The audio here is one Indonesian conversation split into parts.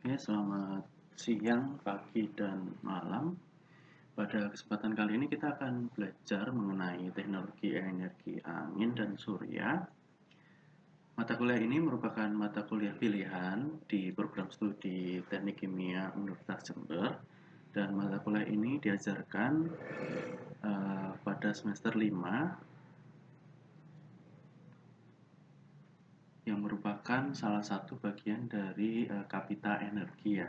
Oke, selamat siang, pagi, dan malam. Pada kesempatan kali ini kita akan belajar mengenai teknologi energi angin dan surya. Mata kuliah ini merupakan mata kuliah pilihan di program studi Teknik Kimia Universitas Jember, dan mata kuliah ini diajarkan pada semester 5 yang merupakan salah satu bagian dari Kapita Energi ya.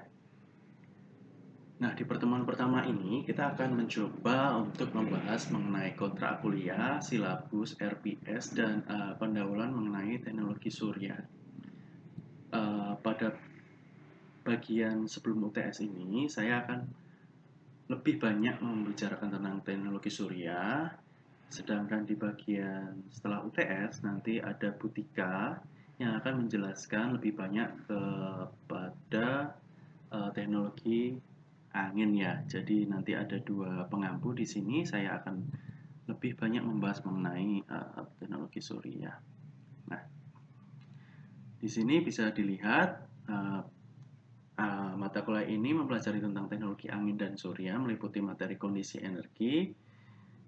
Nah, di pertemuan pertama ini kita akan mencoba untuk membahas mengenai kontrak kuliah, silabus, RPS, dan pendahuluan mengenai teknologi surya. Pada bagian sebelum UTS ini, saya akan lebih banyak membicarakan tentang teknologi surya, sedangkan di bagian setelah UTS nanti ada Butika yang akan menjelaskan lebih banyak kepada teknologi angin ya. Jadi nanti ada dua pengampu di sini. Saya akan lebih banyak membahas mengenai teknologi surya. Nah, di sini bisa dilihat mata kuliah ini mempelajari tentang teknologi angin dan surya, meliputi materi kondisi energi,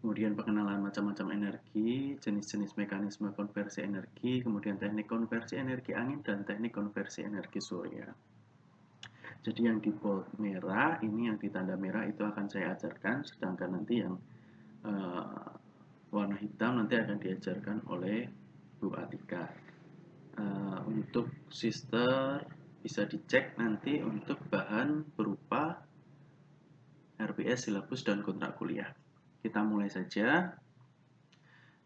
kemudian pengenalan macam-macam energi, jenis-jenis mekanisme konversi energi, kemudian teknik konversi energi angin, dan teknik konversi energi surya. Jadi yang di bold merah, ini yang ditanda merah itu akan saya ajarkan, sedangkan nanti yang warna hitam nanti akan diajarkan oleh Bu Atika. Untuk sister bisa dicek nanti untuk bahan berupa RPS, silabus, dan kontrak kuliah. Kita mulai saja.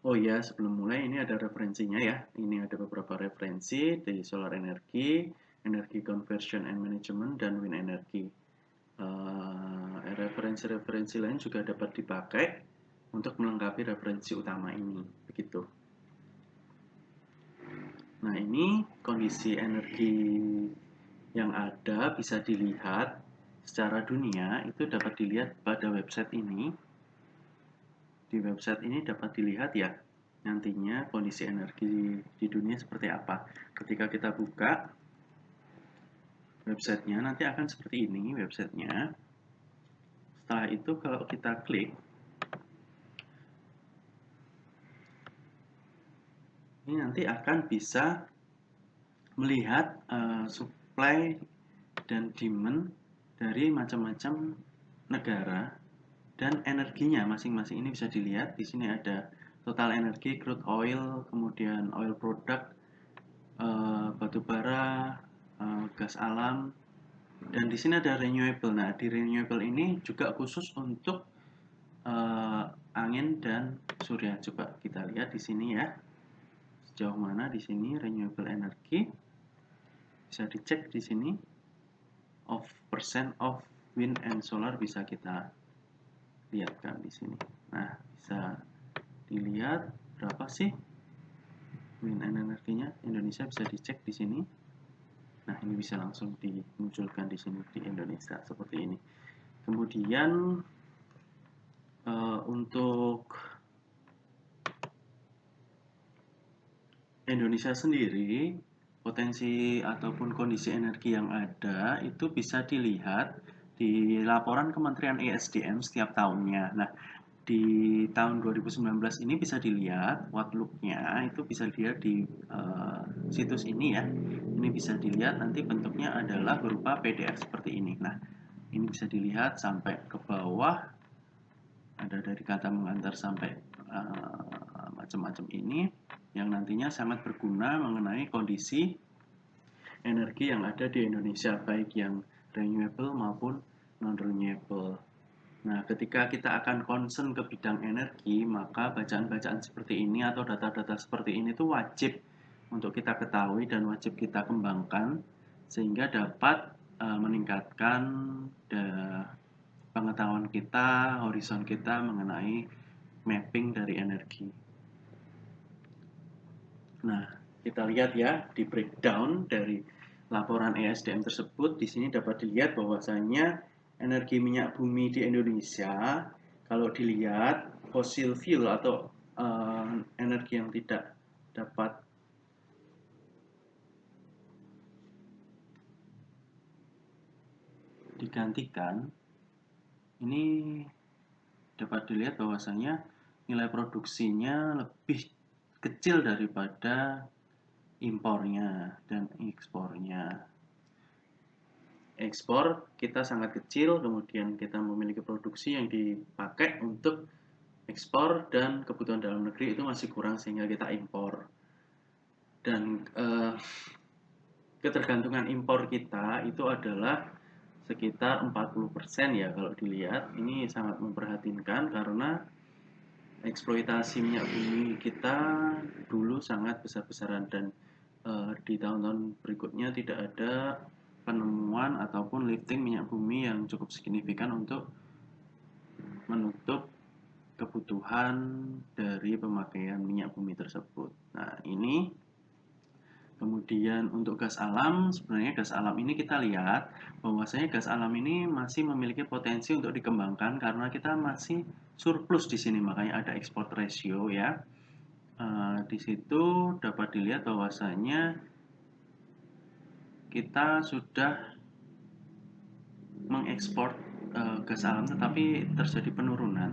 Oh ya, sebelum mulai ini ada referensinya ya. Ini ada beberapa referensi di solar energy, energy conversion and management, dan wind energy. Referensi-referensi lain juga dapat dipakai untuk melengkapi referensi utama ini. Begitu. Nah, ini kondisi energi yang ada bisa dilihat secara dunia, itu dapat dilihat pada website ini. Di website ini dapat dilihat ya nantinya kondisi energi di dunia seperti apa. Ketika kita buka websitenya nanti akan seperti ini websitenya. Setelah itu kalau kita klik, ini nanti akan bisa melihat supply dan demand dari macam-macam negara dan energinya masing-masing. Ini bisa dilihat di sini ada total energi, crude oil, kemudian oil product, batu bara, gas alam, dan di sini ada renewable. Nah, di renewable ini juga khusus untuk angin dan surya. Coba kita lihat di sini ya, sejauh mana di sini renewable energy. Bisa dicek di sini. Of percent of wind and solar bisa kita lihatkan di sini. Nah, bisa dilihat berapa sih wind and energinya Indonesia, bisa dicek di sini. Nah, ini bisa langsung dimunculkan di sini di Indonesia seperti ini. Kemudian untuk Indonesia sendiri, potensi ataupun kondisi energi yang ada itu bisa dilihat di laporan Kementerian ESDM setiap tahunnya. Nah, di tahun 2019 ini bisa dilihat outlook-nya, itu bisa dilihat di situs ini ya. Ini bisa dilihat nanti bentuknya adalah berupa PDF seperti ini. Nah, ini bisa dilihat sampai ke bawah, ada dari kata mengantar sampai macam-macam ini yang nantinya sangat berguna mengenai kondisi energi yang ada di Indonesia, baik yang renewable maupun non-renewable. Nah, ketika kita akan concern ke bidang energi, maka bacaan-bacaan seperti ini atau data-data seperti ini itu wajib untuk kita ketahui dan wajib kita kembangkan sehingga dapat meningkatkan pengetahuan kita, horizon kita mengenai mapping dari energi. Nah, kita lihat ya di breakdown dari laporan ESDM tersebut. Di sini dapat dilihat bahwasanya energi minyak bumi di Indonesia, kalau dilihat fossil fuel atau energi yang tidak dapat digantikan, ini dapat dilihat bahwasanya nilai produksinya lebih kecil daripada impornya dan ekspornya. Ekspor kita sangat kecil, kemudian kita memiliki produksi yang dipakai untuk ekspor dan kebutuhan dalam negeri itu masih kurang sehingga kita impor. Dan ketergantungan impor kita itu adalah sekitar 40% ya kalau dilihat. Ini sangat memprihatinkan karena eksploitasi minyak bumi kita dulu sangat besar-besaran dan di tahun-tahun berikutnya tidak ada penemuan ataupun lifting minyak bumi yang cukup signifikan untuk menutup kebutuhan dari pemakaian minyak bumi tersebut. Nah, ini kemudian untuk gas alam, sebenarnya gas alam ini kita lihat bahwasanya gas alam ini masih memiliki potensi untuk dikembangkan karena kita masih surplus di sini, makanya ada export ratio ya. Di situ dapat dilihat bahwasanya kita sudah mengekspor gas alam tetapi terjadi penurunan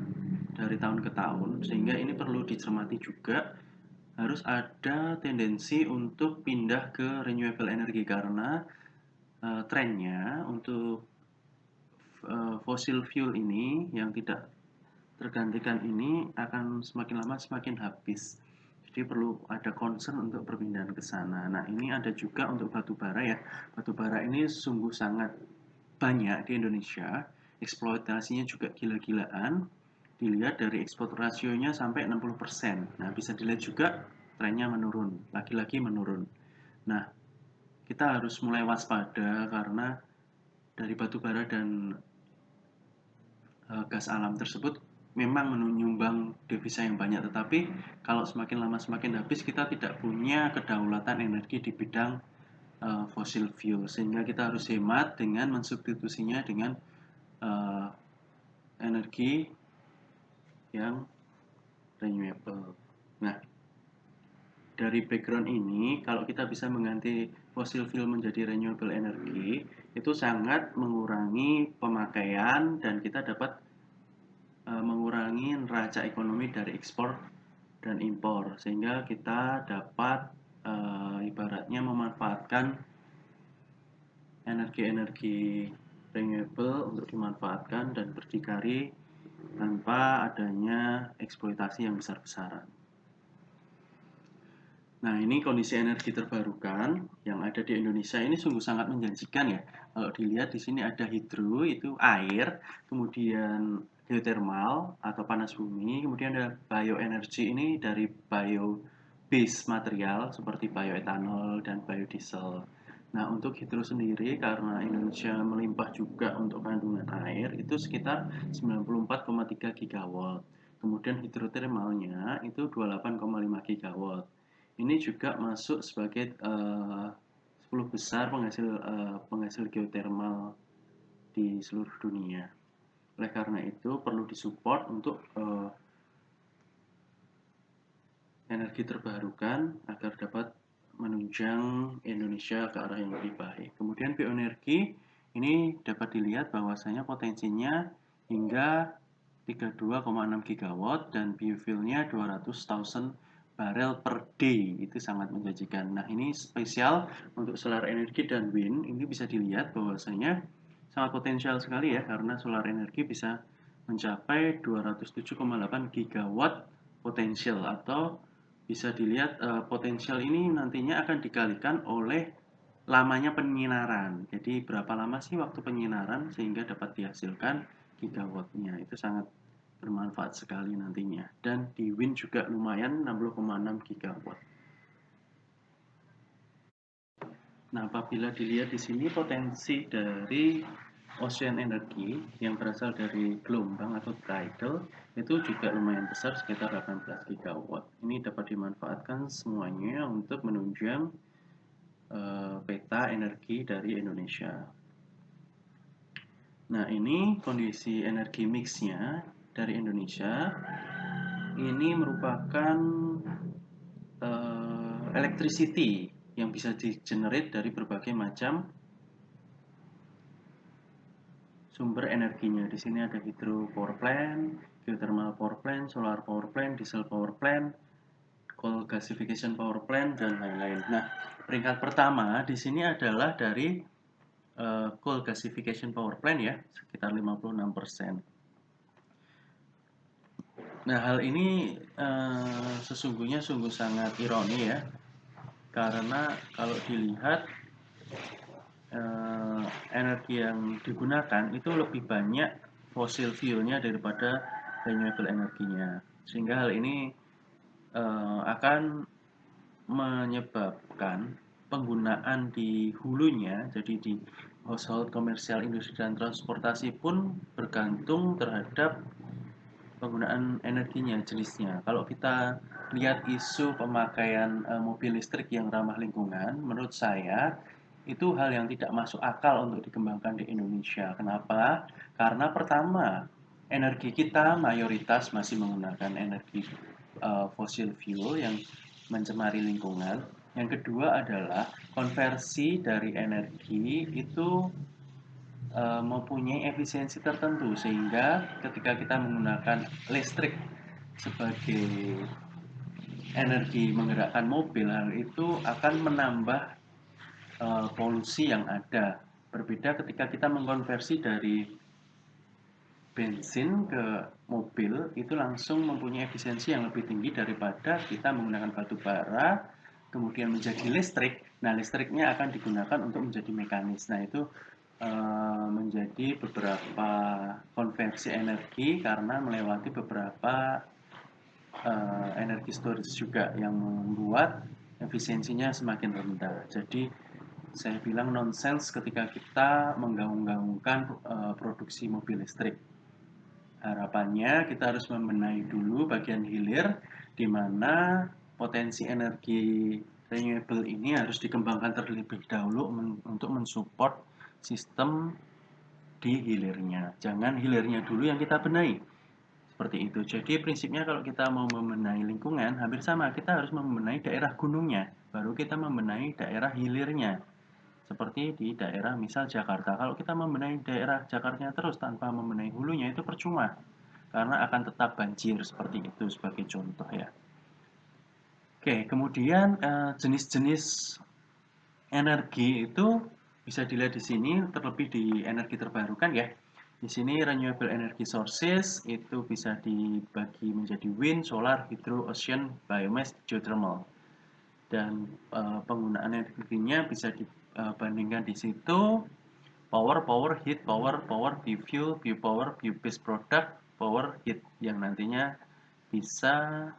dari tahun ke tahun sehingga ini perlu dicermati juga. Harus ada tendensi untuk pindah ke renewable energy karena trennya untuk fossil fuel ini yang tidak tergantikan ini akan semakin lama semakin habis. Jadi perlu ada concern untuk perpindahan ke sana. Nah, ini ada juga untuk batu bara ya. Batu bara ini sungguh sangat banyak di Indonesia. Eksploitasinya juga gila-gilaan. Dilihat dari ekspor rasionya sampai 60%. Nah, bisa dilihat juga trennya menurun, lagi-lagi menurun. Nah, kita harus mulai waspada karena dari batu bara dan gas alam tersebut memang menyumbang devisa yang banyak, tetapi kalau semakin lama semakin habis kita tidak punya kedaulatan energi di bidang fossil fuel sehingga kita harus hemat dengan mensubstitusinya dengan energi yang renewable. Nah, dari background ini, kalau kita bisa mengganti fossil fuel menjadi renewable energy, itu sangat mengurangi pemakaian dan kita dapat mengurangi neraca ekonomi dari ekspor dan impor, sehingga kita dapat ibaratnya memanfaatkan energi-energi renewable untuk dimanfaatkan dan berdikari tanpa adanya eksploitasi yang besar-besaran. Nah, ini kondisi energi terbarukan yang ada di Indonesia ini sungguh sangat menjanjikan ya. Kalau dilihat di sini ada hidro, itu air, kemudian geothermal atau panas bumi, kemudian ada bioenergi ini dari bio-based material seperti bioetanol dan biodiesel. Nah, untuk hidro sendiri karena Indonesia melimpah juga untuk kandungan air itu sekitar 94,3 gigawatt. Kemudian hidrotermalnya itu 28,5 gigawatt. Ini juga masuk sebagai 10 besar penghasil geothermal di seluruh dunia. Oleh karena itu perlu disupport untuk energi terbarukan agar dapat menunjang Indonesia ke arah yang lebih baik. Kemudian bioenergi ini dapat dilihat bahwasanya potensinya hingga 32,6 gigawatt dan biofuelnya 200.000 barel per day, itu sangat menjanjikan. Nah, ini spesial untuk solar energi dan wind. Ini bisa dilihat bahwasanya sangat potensial sekali ya karena solar energi bisa mencapai 207,8 gigawatt potensial atau bisa dilihat potensial ini nantinya akan dikalikan oleh lamanya penyinaran. Jadi berapa lama sih waktu penyinaran sehingga dapat dihasilkan gigawattnya. Itu sangat bermanfaat sekali nantinya. Dan di wind juga lumayan 60,6 gigawatt. Nah, apabila dilihat di sini potensi dari ocean energy yang berasal dari gelombang atau tidal itu juga lumayan besar sekitar 18 gigawatt. Ini dapat dimanfaatkan semuanya untuk menunjang peta energi dari Indonesia. Nah, ini kondisi energi mixnya dari Indonesia. Ini merupakan electricity yang bisa di-generate dari berbagai macam sumber energinya. Di sini ada hydro power plant, geothermal power plant, solar power plant, diesel power plant, coal gasification power plant, dan lain-lain. Nah, peringkat pertama di sini adalah dari coal gasification power plant ya, sekitar 56%. Nah, hal ini sesungguhnya sungguh sangat ironi ya, karena kalau dilihat energi yang digunakan itu lebih banyak fossil fuelnya daripada renewable energinya, sehingga hal ini akan menyebabkan penggunaan di hulunya, jadi di household, komersial, industri, dan transportasi pun bergantung terhadap penggunaan energinya, jenisnya. Kalau kita lihat isu pemakaian mobil listrik yang ramah lingkungan, menurut saya itu hal yang tidak masuk akal untuk dikembangkan di Indonesia. Kenapa? Karena pertama, energi kita mayoritas masih menggunakan energi fossil fuel yang mencemari lingkungan. Yang kedua adalah konversi dari energi itu mempunyai efisiensi tertentu, sehingga ketika kita menggunakan listrik sebagai energi menggerakkan mobil, hal itu akan menambah polusi yang ada. Berbeda ketika kita mengkonversi dari bensin ke mobil, itu langsung mempunyai efisiensi yang lebih tinggi daripada kita menggunakan batu bara kemudian menjadi listrik. Nah, listriknya akan digunakan untuk menjadi mekanis. Nah, itu menjadi beberapa konversi energi karena melewati beberapa energi storage juga yang membuat efisiensinya semakin rendah. Jadi saya bilang nonsens ketika kita menggaung-gaungkan produksi mobil listrik. Harapannya kita harus membenahi dulu bagian hilir di mana potensi energi renewable ini harus dikembangkan terlebih dahulu untuk mensupport sistem di hilirnya. Jangan hilirnya dulu yang kita benahi. Seperti itu. Jadi prinsipnya kalau kita mau membenahi lingkungan, hampir sama. Kita harus membenahi daerah gunungnya, baru kita membenahi daerah hilirnya. Seperti di daerah misal Jakarta. Kalau kita membenahi daerah Jakarta terus tanpa membenahi hulunya, itu percuma. Karena akan tetap banjir, seperti itu sebagai contoh ya. Oke, kemudian jenis-jenis energi itu bisa dilihat di sini, terlebih di energi terbarukan ya. Di sini renewable energy sources itu bisa dibagi menjadi wind, solar, hydro, ocean, biomass, geothermal. Dan penggunaan energinya bisa dibandingkan di situ: power, power, heat, power, power, biofuel, biopower, biobased product, power, heat, yang nantinya bisa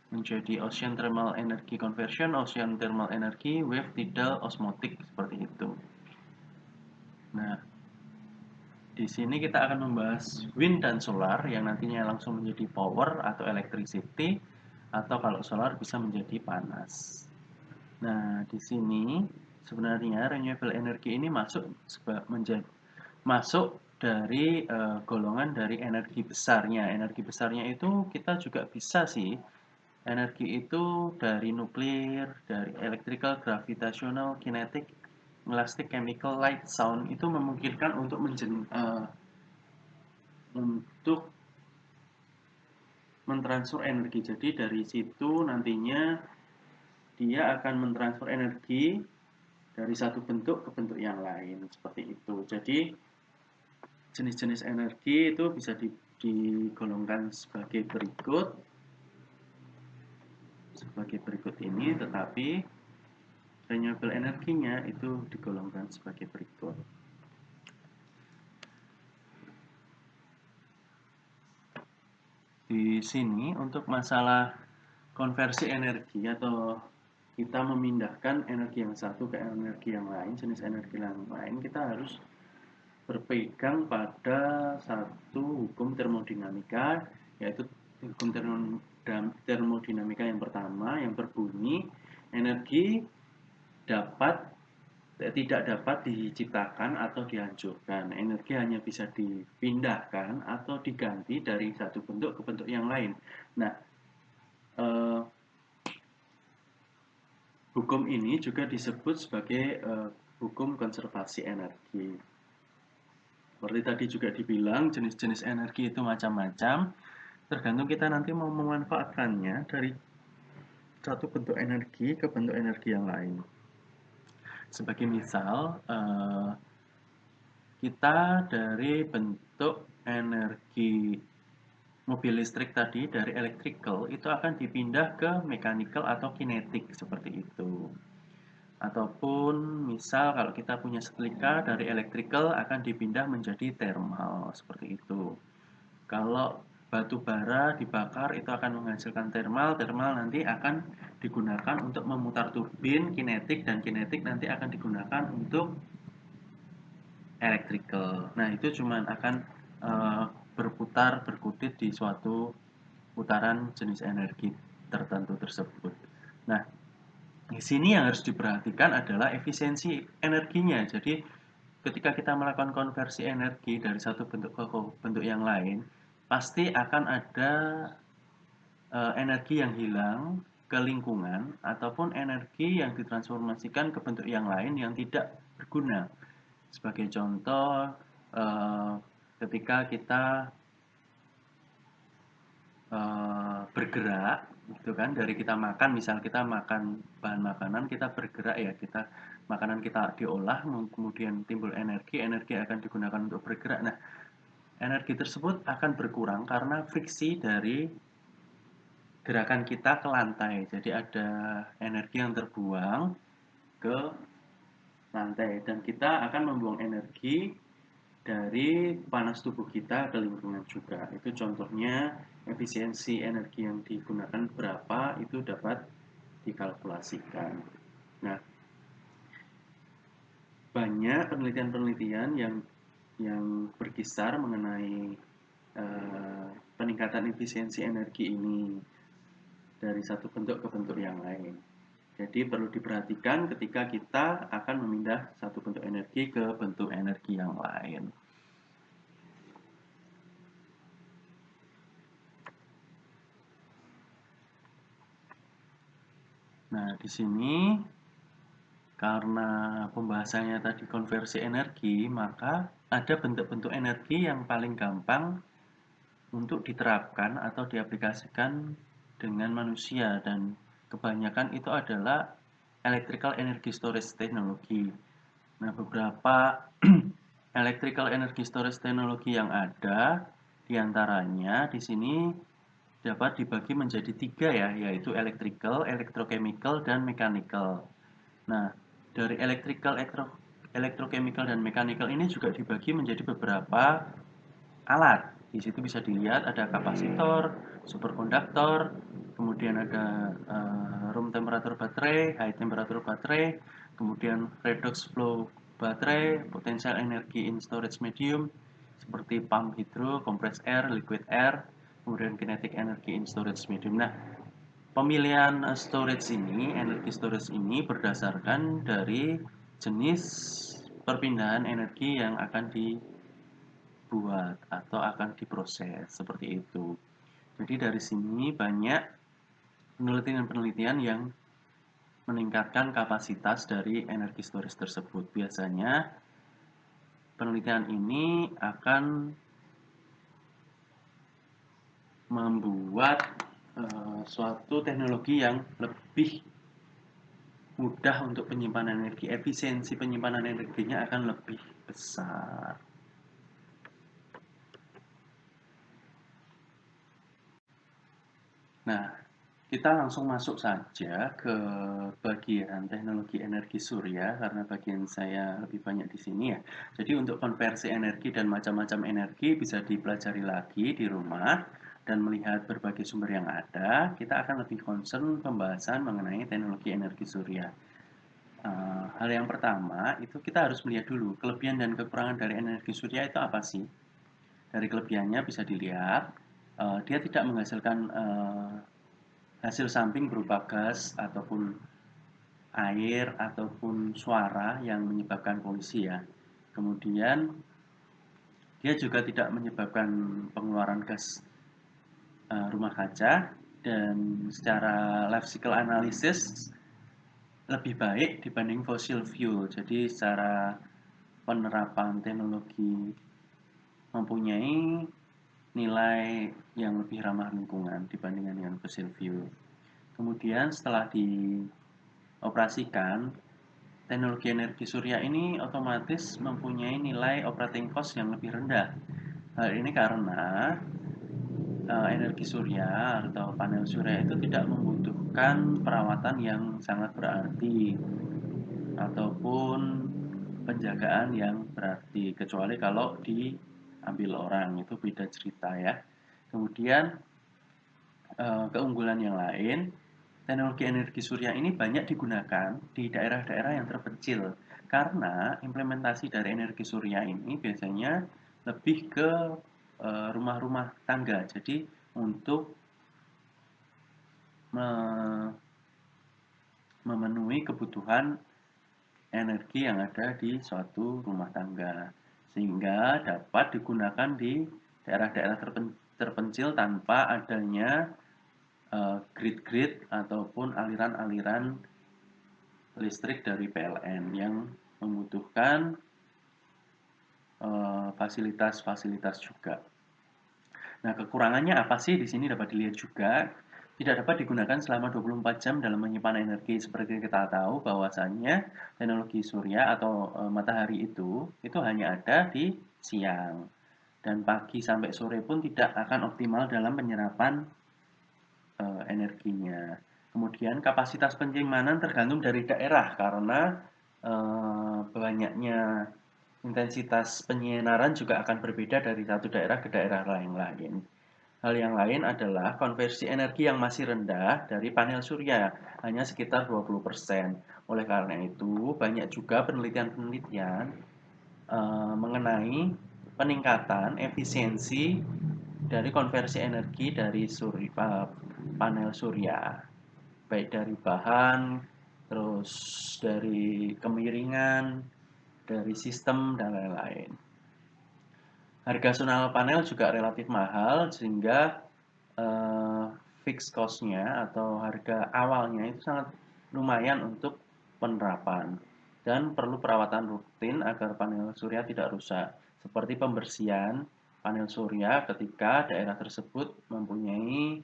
menjadi ocean thermal energy conversion, ocean thermal energy, wave, tidal, osmotic, seperti itu. Nah, di sini kita akan membahas wind dan solar yang nantinya langsung menjadi power atau electricity, atau kalau solar bisa menjadi panas. Nah, di sini sebenarnya renewable energy ini masuk dari golongan dari energi besarnya. Energi besarnya itu kita juga bisa sih. Energi itu dari nuklir, dari electrical, gravitational, kinetic, elastic, chemical, light, sound, itu memungkinkan untuk mentransfer energi. Jadi dari situ nantinya dia akan mentransfer energi dari satu bentuk ke bentuk yang lain, seperti itu. Jadi jenis-jenis energi itu bisa digolongkan sebagai berikut ini, tetapi renewable energinya itu digolongkan sebagai berikut. Di sini untuk masalah konversi energi atau kita memindahkan energi yang satu ke energi yang lain, jenis energi yang lain, kita harus berpegang pada satu hukum termodinamika, yaitu hukum termodinamika yang pertama yang berbunyi energi tidak dapat diciptakan atau dihancurkan. Energi hanya bisa dipindahkan atau diganti dari satu bentuk ke bentuk yang lain. Nah, hukum ini juga disebut sebagai hukum konservasi energi. Seperti tadi juga dibilang, jenis-jenis energi itu macam-macam, tergantung kita nanti mau memanfaatkannya dari satu bentuk energi ke bentuk energi yang lain. Sebagai misal, kita dari bentuk energi mobil listrik tadi, dari electrical, itu akan dipindah ke mechanical atau kinetik, seperti itu. Ataupun misal kalau kita punya setrika, dari electrical akan dipindah menjadi thermal, seperti itu. Kalau batu bara dibakar itu akan menghasilkan thermal, thermal nanti akan digunakan untuk memutar turbin, kinetik, dan kinetik nanti akan digunakan untuk electrical. Nah, itu cuma akan berputar, berkutit di suatu putaran jenis energi tertentu tersebut. Nah, di sini yang harus diperhatikan adalah efisiensi energinya. Jadi, ketika kita melakukan konversi energi dari satu bentuk ke bentuk yang lain, pasti akan ada energi yang hilang ke lingkungan ataupun energi yang ditransformasikan ke bentuk yang lain yang tidak berguna. Sebagai contoh, ketika kita bergerak, gitu kan, dari kita makan, misal kita makan bahan makanan, kita bergerak ya, kita makanan kita diolah, kemudian timbul energi, energi akan digunakan untuk bergerak. Nah, energi tersebut akan berkurang karena friksi dari gerakan kita ke lantai. Jadi ada energi yang terbuang ke lantai dan kita akan membuang energi dari panas tubuh kita ke lingkungan juga. Itu contohnya efisiensi energi yang digunakan berapa itu dapat dikalkulasikan. Nah, banyak penelitian-penelitian yang berkisar mengenai peningkatan efisiensi energi ini dari satu bentuk ke bentuk yang lain. Jadi perlu diperhatikan ketika kita akan memindah satu bentuk energi ke bentuk energi yang lain. Nah, di sini karena pembahasannya tadi konversi energi, maka ada bentuk-bentuk energi yang paling gampang untuk diterapkan atau diaplikasikan dengan manusia dan kebanyakan itu adalah electrical energy storage technology. Nah, beberapa electrical energy storage technology yang ada diantaranya di sini dapat dibagi menjadi tiga ya, yaitu electrical, electrochemical, dan mechanical. Nah, dari electrical, electrochemical, dan mechanical ini juga dibagi menjadi beberapa alat. Di situ bisa dilihat ada kapasitor, superkonduktor, kemudian ada room temperature baterai, high temperature baterai, kemudian redox flow baterai, potential energy in storage medium, seperti pump hydro, compressed air, liquid air, kemudian kinetic energy in storage medium. Nah, pemilihan storage ini, energi storage ini berdasarkan dari jenis perpindahan energi yang akan dibuat atau akan diproses seperti itu. Jadi dari sini banyak penelitian-penelitian yang meningkatkan kapasitas dari energi storage tersebut. Biasanya penelitian ini akan membuat suatu teknologi yang lebih mudah untuk penyimpanan energi, efisiensi penyimpanan energinya akan lebih besar. Nah, kita langsung masuk saja ke bagian teknologi energi surya karena bagian saya lebih banyak di sini ya. Jadi untuk konversi energi dan macam-macam energi bisa dipelajari lagi di rumah dan melihat berbagai sumber yang ada. Kita akan lebih concern pembahasan mengenai teknologi energi surya. Hal yang pertama itu kita harus melihat dulu kelebihan dan kekurangan dari energi surya itu apa sih. Dari kelebihannya bisa dilihat dia tidak menghasilkan hasil samping berupa gas ataupun air ataupun suara yang menyebabkan polusi ya. Kemudian dia juga tidak menyebabkan pengeluaran gas rumah kaca dan secara life cycle analysis lebih baik dibanding fossil fuel. Jadi secara penerapan teknologi mempunyai nilai yang lebih ramah lingkungan dibandingkan dengan fossil fuel. Kemudian setelah dioperasikan, teknologi energi surya ini otomatis mempunyai nilai operating cost yang lebih rendah. Hal ini karena energi surya atau panel surya itu tidak membutuhkan perawatan yang sangat berarti ataupun penjagaan yang berarti, kecuali kalau diambil orang, itu beda cerita ya. Kemudian keunggulan yang lain, teknologi energi surya ini banyak digunakan di daerah-daerah yang terpencil karena implementasi dari energi surya ini biasanya lebih ke rumah-rumah tangga. Jadi untuk memenuhi kebutuhan energi yang ada di suatu rumah tangga, sehingga dapat digunakan di daerah-daerah terpencil tanpa adanya grid-grid ataupun aliran-aliran listrik dari PLN yang membutuhkan fasilitas-fasilitas juga. Nah, kekurangannya apa sih? Di sini dapat dilihat juga, tidak dapat digunakan selama 24 jam dalam menyimpan energi. Seperti kita tahu bahwasannya teknologi surya atau matahari itu hanya ada di siang. Dan pagi sampai sore pun tidak akan optimal dalam penyerapan energinya. Kemudian kapasitas penyimpanan tergantung dari daerah karena banyaknya intensitas penyinaran juga akan berbeda dari satu daerah ke daerah lain. Hal yang lain adalah konversi energi yang masih rendah dari panel surya, hanya sekitar 20%. Oleh karena itu, banyak juga penelitian-penelitian mengenai peningkatan efisiensi dari konversi energi dari panel surya, baik dari bahan, terus dari kemiringan, dari sistem, dan lain-lain. Harga solar panel juga relatif mahal, sehingga fixed cost-nya atau harga awalnya itu sangat lumayan untuk penerapan. Dan perlu perawatan rutin agar panel surya tidak rusak, seperti pembersihan panel surya ketika daerah tersebut mempunyai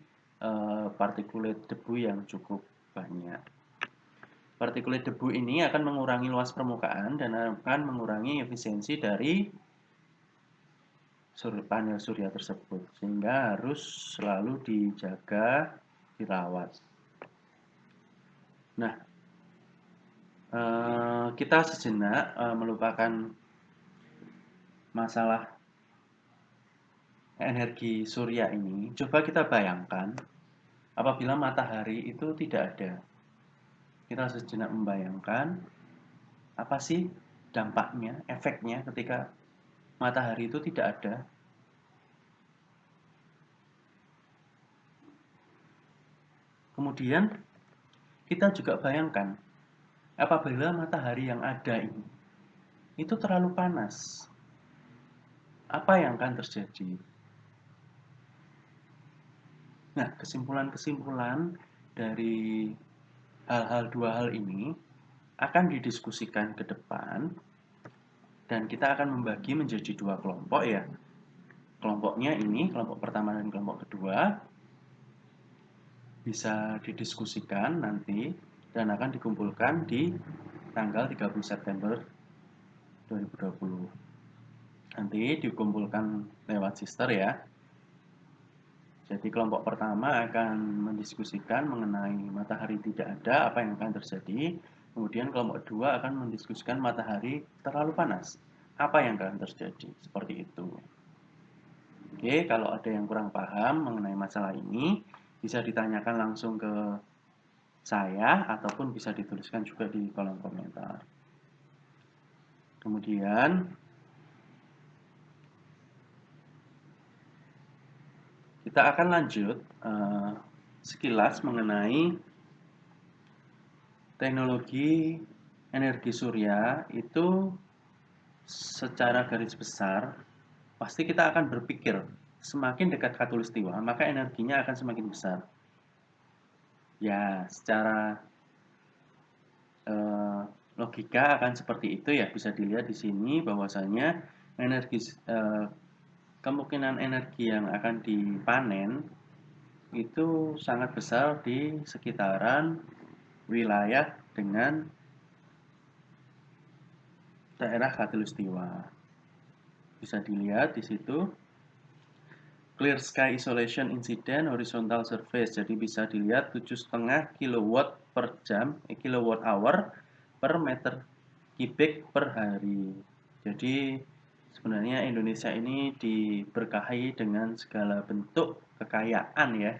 partikulat debu yang cukup banyak. Partikulat debu ini akan mengurangi luas permukaan dan akan mengurangi efisiensi dari panel surya tersebut, sehingga harus selalu dijaga, dirawat. Nah, kita sejenak melupakan masalah energi surya ini. Coba kita bayangkan apabila matahari itu tidak ada. Kita sejenak membayangkan apa sih dampaknya, efeknya ketika matahari itu tidak ada. Kemudian kita juga bayangkan apabila matahari yang ada ini itu terlalu panas, apa yang akan terjadi? Nah, kesimpulan-kesimpulan dari dua hal ini akan didiskusikan ke depan, dan kita akan membagi menjadi dua kelompok ya. Kelompoknya ini, kelompok pertama dan kelompok kedua, bisa didiskusikan nanti dan akan dikumpulkan di tanggal 30 September 2020. Nanti dikumpulkan lewat sister ya. Jadi kelompok pertama akan mendiskusikan mengenai matahari tidak ada, apa yang akan terjadi. Kemudian kelompok kedua akan mendiskusikan matahari terlalu panas, apa yang akan terjadi. Seperti itu. Oke, kalau ada yang kurang paham mengenai masalah ini, bisa ditanyakan langsung ke saya ataupun bisa dituliskan juga di kolom komentar. Kemudian kita akan lanjut sekilas mengenai teknologi energi surya itu secara garis besar pasti kita akan berpikir semakin dekat khatulistiwa maka energinya akan semakin besar. Ya, secara logika akan seperti itu ya, bisa dilihat di sini bahwasanya energi kemungkinan energi yang akan dipanen itu sangat besar di sekitaran wilayah dengan daerah Khatulistiwa. Bisa dilihat di situ Clear Sky Isolation Incident Horizontal Surface. Jadi bisa dilihat 7,5 kW per jam, kilowatt hour per meter kubik per hari. Jadi sebenarnya Indonesia ini diberkahi dengan segala bentuk kekayaan ya.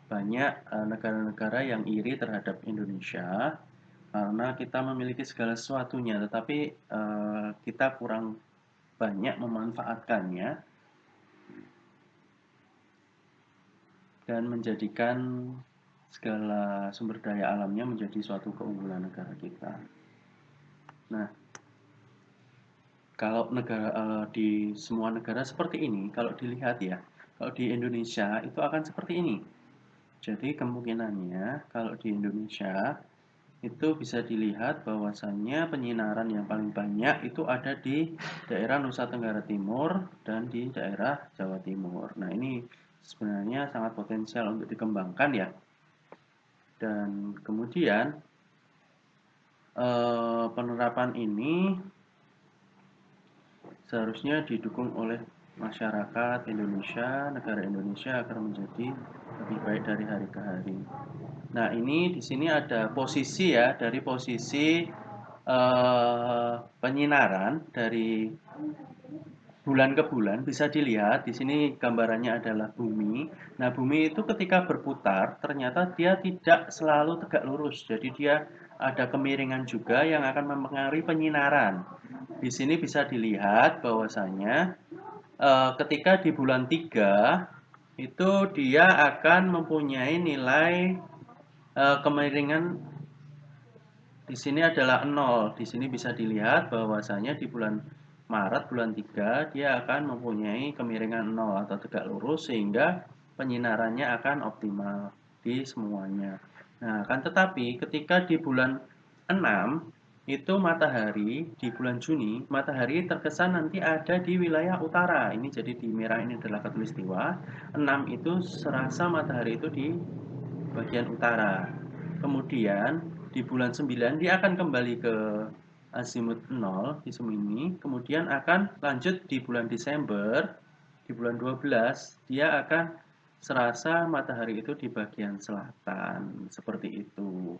Banyak negara-negara yang iri terhadap Indonesia karena kita memiliki segala sesuatunya, tetapi kita kurang banyak memanfaatkannya dan menjadikan segala sumber daya alamnya menjadi suatu keunggulan negara kita. Nah, kalau di semua negara seperti ini, kalau dilihat ya, kalau di Indonesia itu akan seperti ini. Jadi kemungkinannya kalau di Indonesia itu bisa dilihat bahwasannya penyinaran yang paling banyak itu ada di daerah Nusa Tenggara Timur dan di daerah Jawa Timur. Nah, ini sebenarnya sangat potensial untuk dikembangkan ya. Dan kemudian penerapan ini seharusnya didukung oleh masyarakat Indonesia, negara Indonesia agar menjadi lebih baik dari hari ke hari. Nah, ini di sini ada posisi ya, dari posisi penyinaran dari bulan ke bulan bisa dilihat di sini gambarannya adalah bumi. Nah, bumi itu ketika berputar ternyata dia tidak selalu tegak lurus. Jadi dia ada kemiringan juga yang akan mempengaruhi penyinaran. Di sini bisa dilihat bahwasanya ketika di bulan 3 itu dia akan mempunyai nilai kemiringan di sini adalah 0. Di sini bisa dilihat bahwasanya di bulan Maret bulan 3 dia akan mempunyai kemiringan 0 atau tegak lurus sehingga penyinarannya akan optimal di semuanya. Nah, kan tetapi ketika di bulan 6 itu matahari di bulan Juni, matahari terkesan nanti ada di wilayah utara. Ini jadi di merah ini adalah khatulistiwa. 6 itu serasa matahari itu di bagian utara. Kemudian di bulan 9 dia akan kembali ke azimut 0 di sini, kemudian akan lanjut di bulan Desember, di bulan 12 dia akan serasa matahari itu di bagian selatan, seperti itu.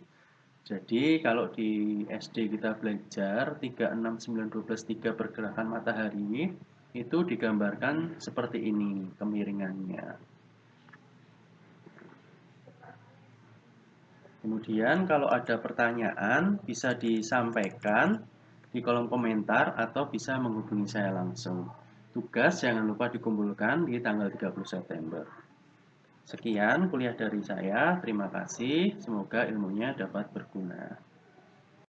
Jadi kalau di SD kita belajar 3, 6, 9, 12, 3 pergerakan matahari itu digambarkan seperti ini kemiringannya. Kemudian kalau ada pertanyaan bisa disampaikan di kolom komentar atau bisa menghubungi saya langsung. Tugas jangan lupa dikumpulkan di tanggal 30 September. Sekian kuliah dari saya, terima kasih, semoga ilmunya dapat berguna.